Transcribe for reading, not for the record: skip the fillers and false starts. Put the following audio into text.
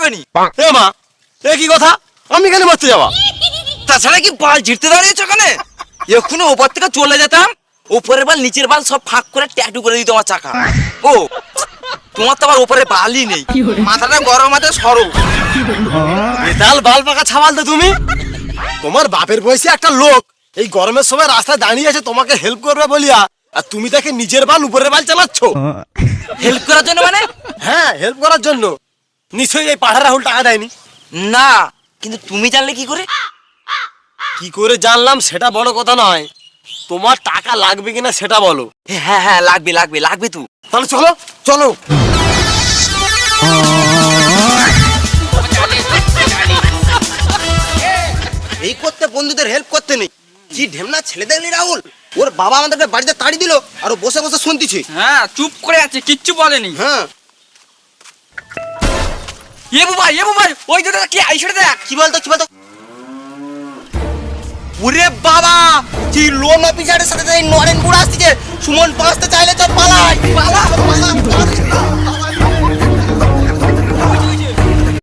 যাবে নি। এ মা, এ কি কথা? আমি কেন মারতে যাবা? তাছাড়া কি বাল ঝিরতে দাঁড়িয়েছো ওখানে? এক্ষুনি ওপর থেকে চলে যেতাম, ওপরের বাল নিচের বাল সব ফাঁক করে ট্যাটু করে দিত আমার চাকা। ও তোমার তো আবার ওপরে বালই নেই, মাথাটা গরম আছে সরো। বেতাল বাল পাকা ছাওয়াল তো তুমি। তোমার বাপের বয়সী একটা লোক এই গরমের সময় রাস্তায় দাঁড়িয়ে আছে তোমাকে হেল্প করবে বলিয়া, আর তুমি তাকে নিজের বাল উপরের বাল চালাচ্ছ। হেল্প করার জন্য মানে? হ্যাঁ, হেল্প করার জন্য। নিশ্চয়ই এই পাড়া রাহুল টাকা দেয়নি। না, কিন্তু তুমি জানলে কি করে? কি করে জানলাম সেটা বড় কথা নয়, তোমার টাকা লাগবে কিনা সেটা বলো। হ্যাঁ হ্যাঁ, লাগবে লাগবে লাগবে তো। তাহলে চলো চলো। এই করতে বন্ধুদের হেল্প করতে নেই, কি ঢেমনা ছেলে দেখলি রাহুল। ওর বাবা আমাদেরকে বাড়িতে তাড়ি দিল আর ও বসে বসে শুনতিছে। হ্যাঁ, চুপ করে আছে, কিচ্ছু বলেনি। হ্যাঁ, এ বুবাই ওই দুটো কি আইসরে দেখ। কি বলতো কি বলতো? ওরে বাবা, কি লোন অফিসারের সাথে এই নরেন বুড়া আসছে। সুমন বাঁচতে চাইলে চল পালাই। পালা